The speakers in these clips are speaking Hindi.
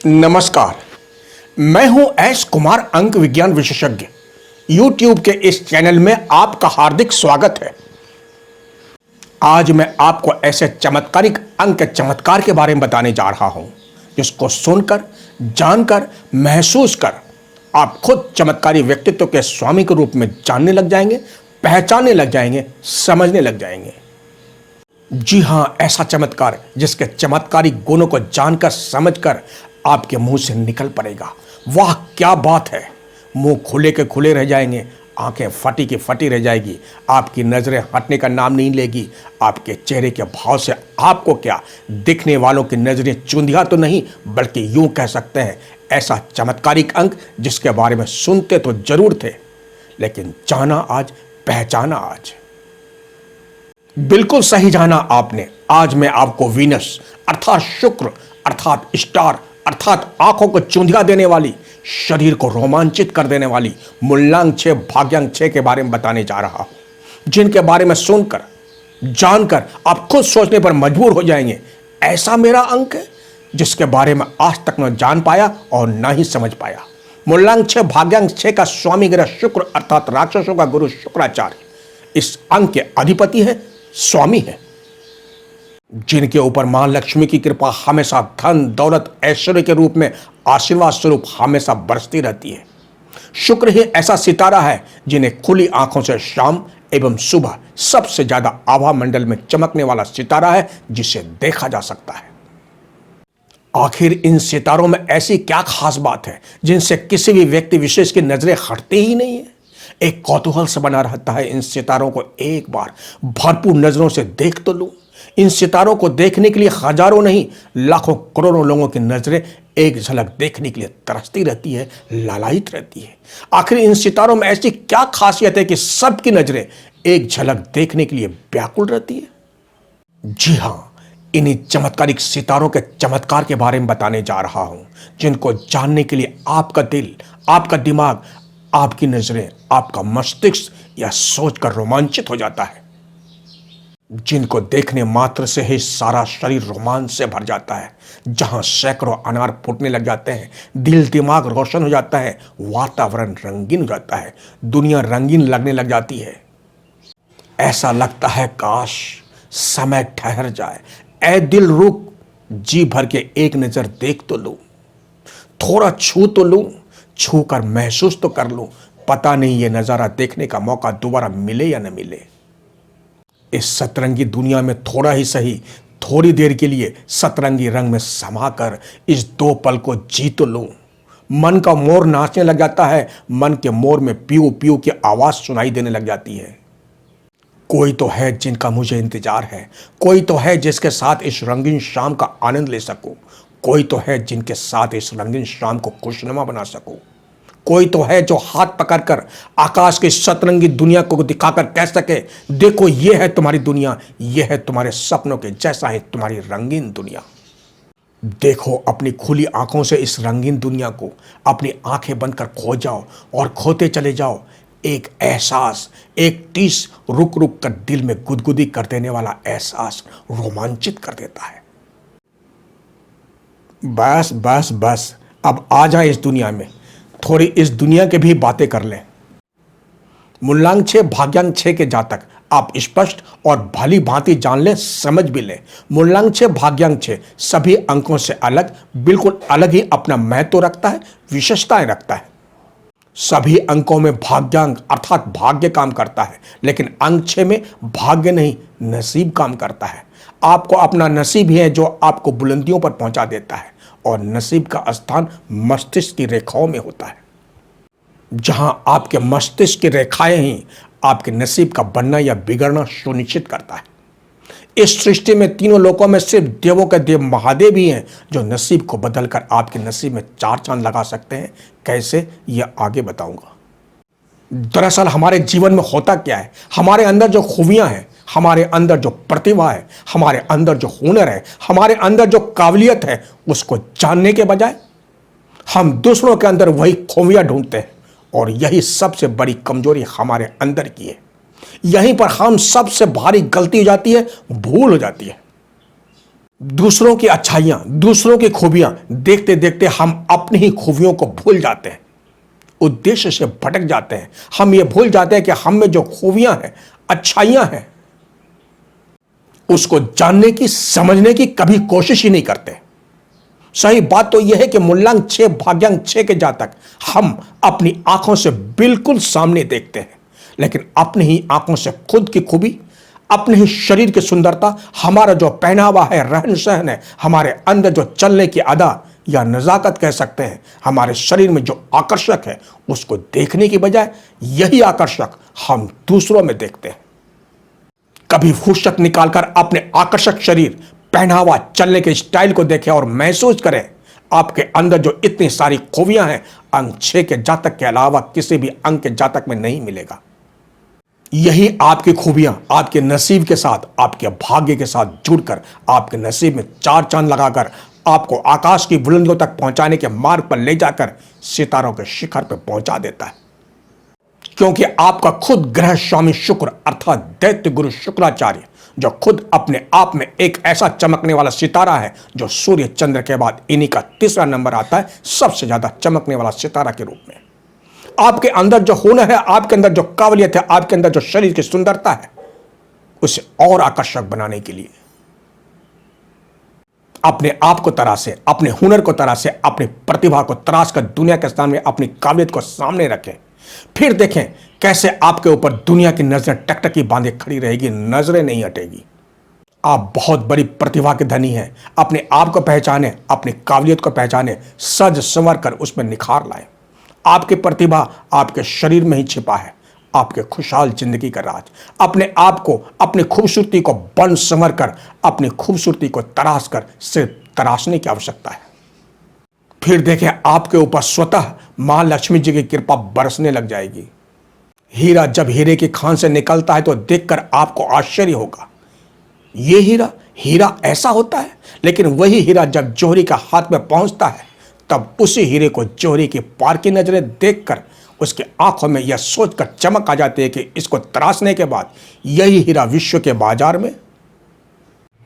नमस्कार। मैं हूं एस कुमार, अंक विज्ञान विशेषज्ञ। YouTube के इस चैनल में आपका हार्दिक स्वागत है। आज मैं आपको ऐसे चमत्कारिक अंक चमत्कार के बारे में बताने जा रहा हूं जिसको सुनकर, जानकर, महसूस कर आप खुद चमत्कारी व्यक्तित्व के स्वामी के रूप में जानने लग जाएंगे, पहचानने लग जाएंगे, समझने लग जाएंगे। जी हां, ऐसा चमत्कार जिसके चमत्कारी गुणों को जानकर, समझकर आपके मुंह से निकल पड़ेगा, वाह क्या बात है। मुंह खुले के खुले रह जाएंगे, आंखें फटी की फटी रह जाएगी, आपकी नजरें हटने का नाम नहीं लेगी। आपके चेहरे के भाव से आपको क्या, दिखने वालों की नजरें चूंधिया तो नहीं बल्कि यूं कह सकते हैं ऐसा चमत्कारिक अंक जिसके बारे में सुनते तो जरूर थे लेकिन जाना आज, पहचाना आज। बिल्कुल सही जाना आपने। आज मैं आपको वीनस अर्थात शुक्र अर्थात स्टार अर्थात आंखों को चूंधिया देने वाली, शरीर को रोमांचित कर देने वाली मूलांक 6 भाग्यांक 6 के बारे में बताने जा रहा हूं, जिनके बारे में सुनकर, जानकर आप खुद सोचने पर मजबूर हो जाएंगे ऐसा मेरा अंक है जिसके बारे में आज तक न जान पाया और ना ही समझ पाया। मूलांक 6 भाग्यांक 6 का स्वामी ग्रह शुक्र अर्थात राक्षसों का गुरु शुक्राचार्य इस अंक के अधिपति है, स्वामी है, जिनके ऊपर मां लक्ष्मी की कृपा हमेशा धन दौलत ऐश्वर्य के रूप में आशीर्वाद स्वरूप हमेशा बरसती रहती है। शुक्र ही ऐसा सितारा है जिन्हें खुली आंखों से शाम एवं सुबह सबसे ज्यादा आभा मंडल में चमकने वाला सितारा है जिसे देखा जा सकता है। आखिर इन सितारों में ऐसी क्या खास बात है जिनसे किसी भी व्यक्ति विशेष की नजरें हटती ही नहीं है। एक कौतूहल से बना रहता है इन सितारों को एक बार भरपूर नजरों से देख तो लूं। इन सितारों को देखने के लिए हजारों नहीं लाखों करोड़ों लोगों की नजरें एक झलक देखने के लिए तरसती रहती है, लालायित रहती है। आखिर इन सितारों में ऐसी क्या खासियत है कि सबकी नजरें एक झलक देखने के लिए व्याकुल रहती है। जी हां, इन्हीं चमत्कारिक सितारों के चमत्कार के बारे में बताने जा रहा हूं जिनको जानने के लिए आपका दिल, आपका दिमाग, आपकी नजरें, आपका मस्तिष्क या सोचकर रोमांचित हो जाता है, जिनको देखने मात्र से ही सारा शरीर रोमांच से भर जाता है, जहां सैकड़ों अनार फूटने लग जाते हैं, दिल दिमाग रोशन हो जाता है, वातावरण रंगीन हो जाता है, दुनिया रंगीन लगने लग जाती है। ऐसा लगता है काश समय ठहर जाए, ऐ दिल रुक, जी भर के एक नजर देख तो लूं, थोड़ा छू तो लूं, छू कर महसूस तो कर लूं, पता नहीं ये नजारा देखने का मौका दोबारा मिले या न मिले। इस सतरंगी दुनिया में थोड़ा ही सही, थोड़ी देर के लिए सतरंगी रंग में समाकर इस 2 पल को जी तो लूं। मन का मोर नाचने लग जाता है, मन के मोर में पीऊ पीऊ की आवाज सुनाई देने लग जाती है। कोई तो है जिनका मुझे इंतजार है, कोई तो है जिसके साथ इस रंगीन शाम का आनंद ले सकूं, कोई तो है जिनके साथ इस रंगीन शाम को खुशनुमा बना सकूं, कोई तो है जो हाथ पकड़कर आकाश की सतरंगी दुनिया को दिखाकर कह सके देखो ये है तुम्हारी दुनिया, ये है तुम्हारे सपनों के जैसा है तुम्हारी रंगीन दुनिया। देखो अपनी खुली आंखों से इस रंगीन दुनिया को, अपनी आंखें बंद कर खो जाओ और खोते चले जाओ। एक एहसास, एक टीस रुक रुक कर दिल में गुदगुदी कर देने वाला एहसास रोमांचित कर देता है। बस बस बस, अब आ जाए इस दुनिया में, थोड़ी इस दुनिया के भी बातें कर लें। मूलांक 6 भाग्यांक 6 के जातक आप स्पष्ट और भली भांति जान लें, समझ भी लें। मूलांक 6 भाग्यांक 6 सभी अंकों से अलग, बिल्कुल अलग ही अपना महत्व रखता है, विशेषताएं रखता है। सभी अंकों में भाग्यांक अर्थात भाग्य काम करता है, लेकिन अंक 6 में भाग्य नहीं, नसीब काम करता है। आपको अपना नसीब ही है जो आपको बुलंदियों पर पहुंचा देता है और नसीब का स्थान मस्तिष्क की रेखाओं में होता है, जहां आपके मस्तिष्क की रेखाएं ही आपके नसीब का बनना या बिगड़ना सुनिश्चित करता है। इस सृष्टि में तीनों लोकों में सिर्फ देवों के देव महादेव ही हैं जो नसीब को बदलकर आपके नसीब में 4 चांद लगा सकते हैं। कैसे, यह आगे बताऊंगा। दरअसल हमारे जीवन में होता क्या है, हमारे अंदर जो खूबियां हैं, हमारे अंदर जो प्रतिभा है, हमारे अंदर जो हुनर है, हमारे अंदर जो काबिलियत है, उसको जानने के बजाय हम दूसरों के अंदर वही खूबियां ढूंढते हैं और यही सबसे बड़ी कमजोरी हमारे अंदर की है। यहीं पर हम सबसे भारी गलती हो जाती है, भूल हो जाती है। दूसरों की अच्छाइयां, दूसरों की खूबियां देखते देखते हम अपनी ही खूबियों को भूल जाते हैं, उद्देश्य से भटक जाते हैं। हम ये भूल जाते हैं कि हम में जो खूबियां हैं, अच्छाइयां हैं, उसको जानने की, समझने की कभी कोशिश ही नहीं करते। सही बात तो यह है कि मूलांक 6 भाग्यांक 6 के जातक हम अपनी आंखों से बिल्कुल सामने देखते हैं, लेकिन अपनी ही आंखों से खुद की खूबी, अपने ही शरीर की सुंदरता, हमारा जो पहनावा है, रहन सहन है, हमारे अंदर जो चलने की अदा या नजाकत कह सकते हैं, हमारे शरीर में जो आकर्षक है, उसको देखने की बजाय यही आकर्षक हम दूसरों में देखते हैं। कभी फुर्सत निकालकर अपने आकर्षक शरीर, पहनावा, चलने के स्टाइल को देखें और महसूस करें आपके अंदर जो इतनी सारी खूबियां हैं, अंक 6 के जातक के अलावा किसी भी अंक के जातक में नहीं मिलेगा। यही आपकी खूबियां आपके नसीब के साथ, आपके भाग्य के साथ जुड़कर आपके नसीब में 4 चांद लगाकर आपको आकाश की बुलंदियों तक पहुंचाने के मार्ग पर ले जाकर सितारों के शिखर पर पहुंचा देता है। क्योंकि आपका खुद ग्रह स्वामी शुक्र अर्थात दैत्य गुरु शुक्राचार्य, जो खुद अपने आप में एक ऐसा चमकने वाला सितारा है जो सूर्य चंद्र के बाद इन्हीं का तीसरा नंबर आता है सबसे ज्यादा चमकने वाला सितारा के रूप में। आपके अंदर जो हुनर है, आपके अंदर जो काबिलियत है, आपके अंदर जो शरीर की सुंदरता है, उसे और आकर्षक बनाने के लिए अपने आप को तराशे, अपने हुनर को तराशे, अपनी प्रतिभा को तराश कर दुनिया के सामने अपनी काबिलियत को सामने रखें। फिर देखें कैसे आपके ऊपर दुनिया की नजरें टकटकी बांधे खड़ी रहेगी, नजरें नहीं हटेगी। आप बहुत बड़ी प्रतिभा के धनी हैं। अपने आप को पहचाने, अपनी काबिलियत को पहचाने, सज संवर कर उसमें निखार लाएं। आपकी प्रतिभा आपके शरीर में ही छिपा है, आपके खुशहाल जिंदगी का राज। अपने आप को, अपनी खूबसूरती को बन संवर कर, अपनी खूबसूरती को तराश कर सिर्फ तराशने की आवश्यकता है। फिर देखें आपके ऊपर स्वतः मां लक्ष्मी जी की कृपा बरसने लग जाएगी। हीरा जब हीरे की खान से निकलता है तो देखकर आपको आश्चर्य होगा, ये हीरा हीरा ऐसा होता है। लेकिन वही हीरा जब जौहरी का हाथ में पहुंचता है, तब उसी हीरे को जौहरी की पार की नजरें देखकर उसके आंखों में यह सोचकर चमक आ जाती है कि इसको तराशने के बाद यही हीरा विश्व के बाजार में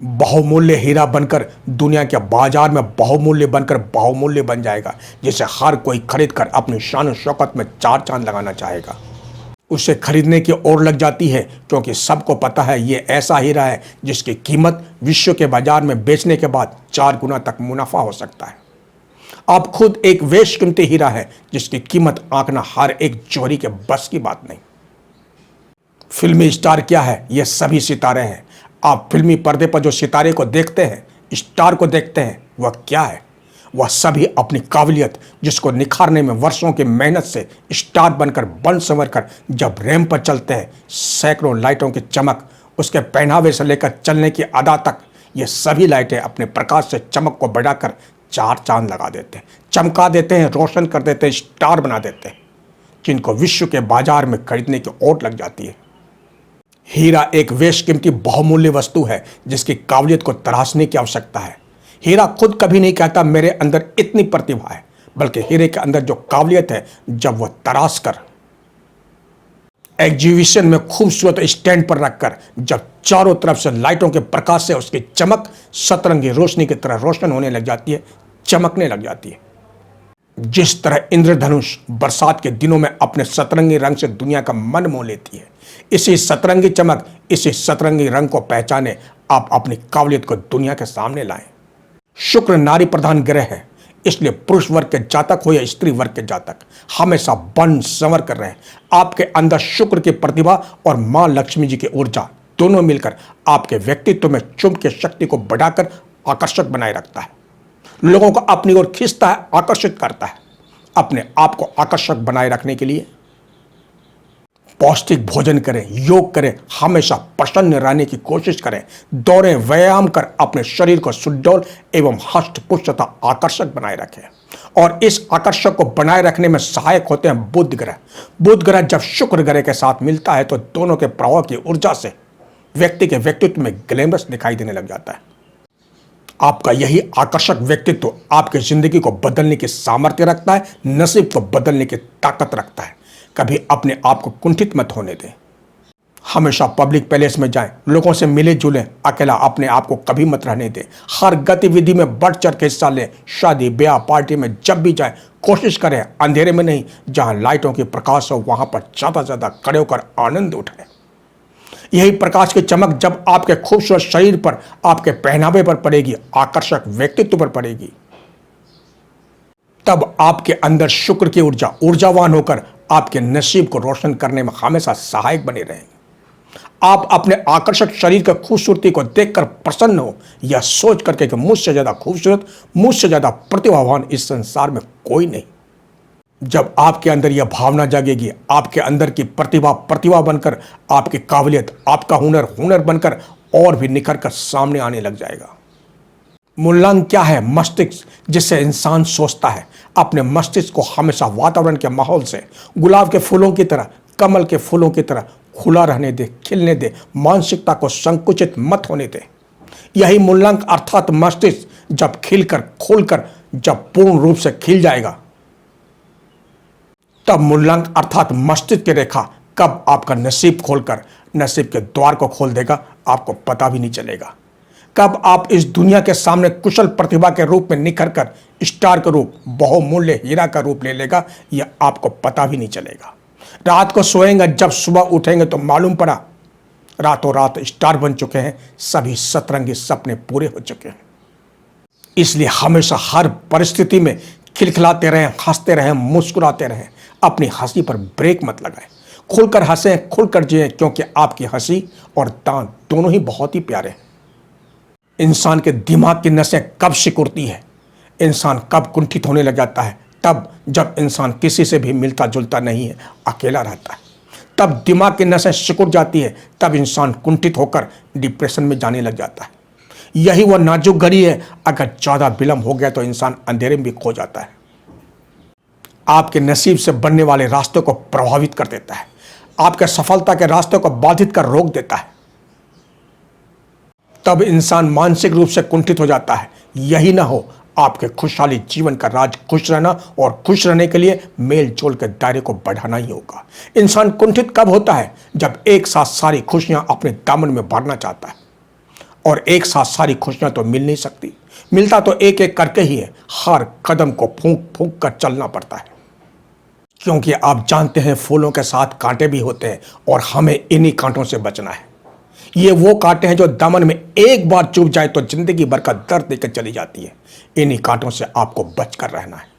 बहुमूल्य हीरा बनकर, दुनिया के बाजार में बहुमूल्य बनकर बहुमूल्य बन जाएगा, जिसे हर कोई खरीद कर अपनी शान शौकत में 4 चांद लगाना चाहेगा। उसे खरीदने की ओर लग जाती है, क्योंकि सबको पता है ये ऐसा हीरा है जिसकी कीमत विश्व के बाजार में बेचने के बाद 4 गुना तक मुनाफा हो सकता है। आप खुद एक बेशकीमती हीरा है जिसकी कीमत आंकना हर एक जौहरी के बस की बात नहीं। फिल्मी स्टार क्या है? ये सभी सितारे हैं। आप फिल्मी पर्दे पर जो सितारे को देखते हैं, स्टार को देखते हैं, वह क्या है? वह सभी अपनी काबिलियत, जिसको निखारने में वर्षों की मेहनत से स्टार बनकर बन संवर कर जब रैंप पर चलते हैं, सैकड़ों लाइटों की चमक, उसके पहनावे से लेकर चलने की अदा तक, ये सभी लाइटें अपने प्रकाश से चमक को बढ़ाकर 4 चांद लगा देते हैं, चमका देते हैं, रोशन कर देते हैं, स्टार बना देते हैं, जिनको विश्व के बाजार में खरीदने की ओट लग जाती है। हीरा एक बेशकीमती बहुमूल्य वस्तु है जिसकी काबिलियत को तराशने की आवश्यकता है। हीरा खुद कभी नहीं कहता मेरे अंदर इतनी प्रतिभा है, बल्कि हीरे के अंदर जो काबिलियत है, जब वह तराश कर एग्जीबिशन में खूबसूरत स्टैंड पर रखकर जब चारों तरफ से लाइटों के प्रकाश से उसकी चमक सतरंगी रोशनी की तरह रोशन होने लग जाती है, चमकने लग जाती है। जिस तरह इंद्रधनुष बरसात के दिनों में अपने सतरंगी रंग से दुनिया का मन मोह लेती है, इसी सतरंगी चमक, इसी सतरंगी रंग को पहचाने आप अपनी काबिलियत को दुनिया के सामने लाएं। शुक्र नारी प्रधान ग्रह है, इसलिए पुरुष वर्ग के जातक हो या स्त्री वर्ग के जातक, हमेशा बन संवर कर रहे हैं। आपके अंदर शुक्र की प्रतिभा और मां लक्ष्मी जी की ऊर्जा दोनों मिलकर आपके व्यक्तित्व में चुंबकीय शक्ति को बढ़ाकर आकर्षक बनाए रखता है, लोगों को अपनी ओर खींचता है, आकर्षित करता है। अपने आप को आकर्षक बनाए रखने के लिए पौष्टिक भोजन करें, योग करें, हमेशा प्रसन्न रहने की कोशिश करें, दौड़ें, व्यायाम कर अपने शरीर को सुडौल एवं हष्ट पुष्ट तथा आकर्षक बनाए रखें। और इस आकर्षक को बनाए रखने में सहायक होते हैं बुध ग्रह। बुध ग्रह जब शुक्र ग्रह के साथ मिलता है तो दोनों के प्रभाव की ऊर्जा से व्यक्ति के व्यक्तित्व में ग्लैमरस दिखाई देने लग जाता है। आपका यही आकर्षक व्यक्तित्व आपकी जिंदगी को बदलने की सामर्थ्य रखता है, नसीब को बदलने की ताकत रखता है। कभी अपने आप को कुंठित मत होने दें। हमेशा पब्लिक पैलेस में जाएं, लोगों से मिले जुलें, अकेला अपने आप को कभी मत रहने दें। हर गतिविधि में बढ़ चढ़ के हिस्सा लें। शादी ब्याह पार्टी में जब भी जाएं, कोशिश करें अंधेरे में नहीं, जहां लाइटों की प्रकाश हो वहां पर ज़्यादा से ज़्यादा खड़े होकर आनंद उठाएं। यही प्रकाश की चमक जब आपके खूबसूरत शरीर पर, आपके पहनावे पर पड़ेगी, आकर्षक व्यक्तित्व पर पड़ेगी, तब आपके अंदर शुक्र की ऊर्जा ऊर्जावान होकर आपके नसीब को रोशन करने में हमेशा सहायक बने रहेंगे। आप अपने आकर्षक शरीर की खूबसूरती को देखकर प्रसन्न हो, यह सोच करके कि मुझसे ज्यादा खूबसूरत, मुझसे ज्यादा प्रतिभावान इस संसार में कोई नहीं। जब आपके अंदर यह भावना जागेगी, आपके अंदर की प्रतिभा प्रतिभा बनकर, आपकी काबिलियत आपका हुनर हुनर बनकर और भी निखर कर सामने आने लग जाएगा। मूलांक क्या है? मस्तिष्क, जिससे इंसान सोचता है। अपने मस्तिष्क को हमेशा वातावरण के माहौल से गुलाब के फूलों की तरह, कमल के फूलों की तरह खुला रहने दे, खिलने दे। मानसिकता को संकुचित मत होने दे। यही मूलांक अर्थात मस्तिष्क जब खिलकर खोलकर जब पूर्ण रूप से खिल जाएगा, तब मूलांक अर्थात मस्तिष्क की रेखा कब आपका नसीब खोलकर नसीब के द्वार को खोल देगा, आपको पता भी नहीं चलेगा। कब आप इस दुनिया के सामने कुशल प्रतिभा के रूप में निखर कर स्टार का रूप, बहुमूल्य हीरा का रूप ले लेगा, यह आपको पता भी नहीं चलेगा। रात को सोएंगे, जब सुबह उठेंगे तो मालूम पड़ा रातों रात स्टार बन चुके हैं, सभी सतरंगी सपने पूरे हो चुके हैं। इसलिए हमेशा हर परिस्थिति में खिलखिलाते रहें, हंसते रहें, मुस्कुराते रहें। अपनी हंसी पर ब्रेक मत लगाएं। खुलकर हंसें, खुलकर जिएं, क्योंकि आपकी हंसी और दांत दोनों ही बहुत ही प्यारे हैं। इंसान के दिमाग की नसें कब सिकुड़ती है, इंसान कब कुंठित होने लग जाता है, तब जब इंसान किसी से भी मिलता जुलता नहीं है, अकेला रहता है, तब दिमाग की नसें सिकुड़ जाती है, तब इंसान कुंठित होकर डिप्रेशन में जाने लग जाता है। यही वह नाजुक घड़ी है, अगर ज़्यादा विलंब हो गया तो इंसान अंधेरे में भी खो जाता है। आपके नसीब से बनने वाले रास्ते को प्रभावित कर देता है, आपके सफलता के रास्ते को बाधित कर रोक देता है, तब इंसान मानसिक रूप से कुंठित हो जाता है। यही ना हो आपके खुशहाली जीवन का राज खुश रहना, और खुश रहने के लिए मेल जोल के दायरे को बढ़ाना ही होगा। इंसान कुंठित कब होता है? जब एक साथ सारी खुशियां अपने दामन में भरना चाहता है, और एक साथ सारी खुशियां तो मिल नहीं सकती, मिलता तो एक एक करके ही है। हर कदम को फूंक फूंक कर चलना पड़ता है, क्योंकि आप जानते हैं फूलों के साथ कांटे भी होते हैं, और हमें इन्हीं कांटों से बचना है। ये वो कांटे हैं जो दामन में एक बार चुभ जाए तो जिंदगी भर का दर्द देकर चली जाती है। इन्हीं कांटों से आपको बचकर रहना है।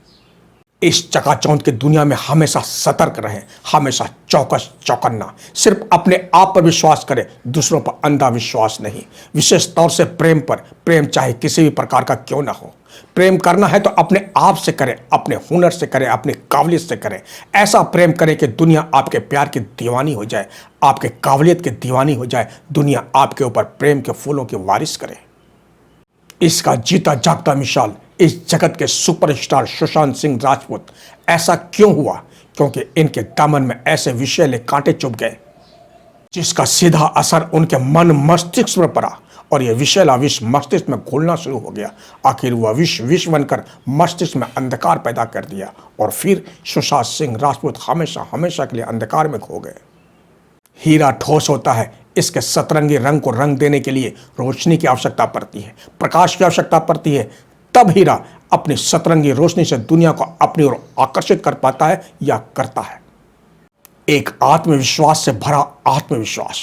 इस चकाचौंध की दुनिया में हमेशा सतर्क रहें, हमेशा चौकस चौकन्ना। सिर्फ अपने आप पर विश्वास करें, दूसरों पर अंधा विश्वास नहीं। विशेष तौर से प्रेम पर। प्रेम चाहे किसी भी प्रकार का क्यों ना हो, प्रेम करना है तो अपने आप से करें, अपने हुनर से करें, अपनी काबिलियत से करें। ऐसा प्रेम करें कि दुनिया आपके प्यार की दीवानी हो जाए, आपके काबिलियत की दीवानी हो जाए। दुनिया आपके ऊपर प्रेम के फूलों की बारिश करे। इसका जीता जागता मिसाल इस जगत के सुपरस्टार सुशांत सिंह राजपूत। ऐसा क्यों हुआ? क्योंकि इनके दामन में ऐसे विषैले कांटे चुभ गए, जिसका सीधा असर उनके मन मस्तिष्क पर पड़ा, और यह विषैला विष मस्तिष्क में घुलना शुरू हो गया। आखिर वह विष बनकर मस्तिष्क में अंधकार पैदा कर दिया, और फिर सुशांत सिंह राजपूत हमेशा हमेशा के लिए अंधकार में खो गए। हीरा ठोस होता है, इसके सतरंगी रंग को रंग देने के लिए रोशनी की आवश्यकता पड़ती है, प्रकाश की आवश्यकता पड़ती है। तब हीरा अपनी सतरंगी रोशनी से दुनिया को अपनी ओर आकर्षित कर पाता है या करता है। एक आत्मविश्वास से भरा आत्मविश्वास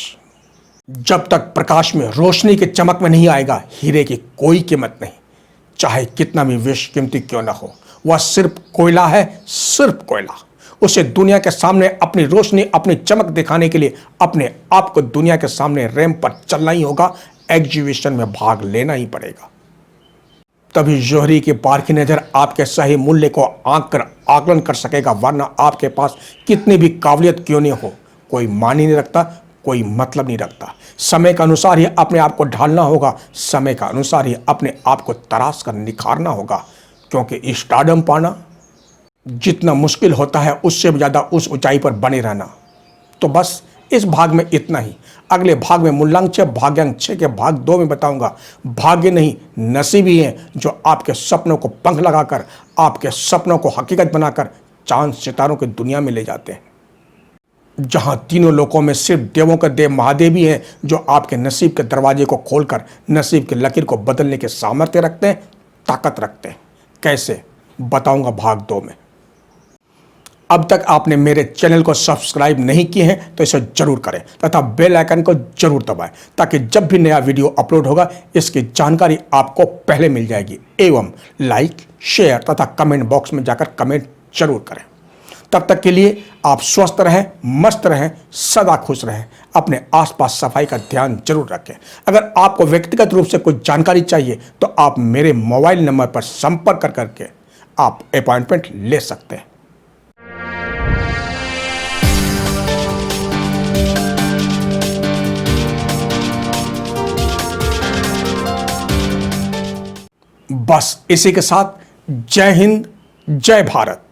जब तक प्रकाश में, रोशनी की चमक में नहीं आएगा, हीरे की कोई कीमत नहीं, चाहे कितना भी बेशकीमती क्यों ना हो। वह सिर्फ कोयला है, सिर्फ कोयला। उसे दुनिया के सामने अपनी रोशनी, अपनी चमक दिखाने के लिए अपने आप को दुनिया के सामने रैंप पर चलना ही होगा, एग्जीबिशन में भाग लेना ही पड़ेगा। तभी जोहरी की पारखी नजर आपके सही मूल्य को आंक कर आकलन कर सकेगा, वरना आपके पास कितनी भी काबिलियत क्यों नहीं हो, कोई मान ही नहीं रखता, कोई मतलब नहीं रखता। समय के अनुसार ही अपने आप को ढालना होगा, समय के अनुसार ही अपने आप को तराश कर निखारना होगा, क्योंकि स्टारडम पाना जितना मुश्किल होता है, उससे भी ज़्यादा उस ऊंचाई पर बने रहना। तो बस इस भाग में इतना ही। अगले भाग में मूलांक 6 भाग्यांक 6 के भाग 2 में बताऊंगा भाग्य नहीं नसीब ही है जो आपके सपनों को पंख लगाकर, आपके सपनों को हकीकत बनाकर चांद सितारों की दुनिया में ले जाते हैं। जहां तीनों लोकों में सिर्फ देवों के देव महादेव ही हैं जो आपके नसीब के दरवाजे को खोलकर नसीब की लकीर को बदलने के सामर्थ्य रखते हैं, ताकत रखते हैं। कैसे, बताऊंगा भाग 2 में। अब तक आपने मेरे चैनल को सब्सक्राइब नहीं किए हैं तो इसे जरूर करें तथा बेल आइकन को जरूर दबाएं ताकि जब भी नया वीडियो अपलोड होगा इसकी जानकारी आपको पहले मिल जाएगी। एवं लाइक, शेयर तथा कमेंट बॉक्स में जाकर कमेंट जरूर करें। तब तक के लिए आप स्वस्थ रहें, मस्त रहें, सदा खुश रहें। अपने आसपास सफाई का ध्यान जरूर रखें। अगर आपको व्यक्तिगत रूप से कुछ जानकारी चाहिए तो आप मेरे मोबाइल नंबर पर संपर्क करके आप अपॉइंटमेंट ले सकते हैं। बस इसी के साथ जय हिंद, जय भारत।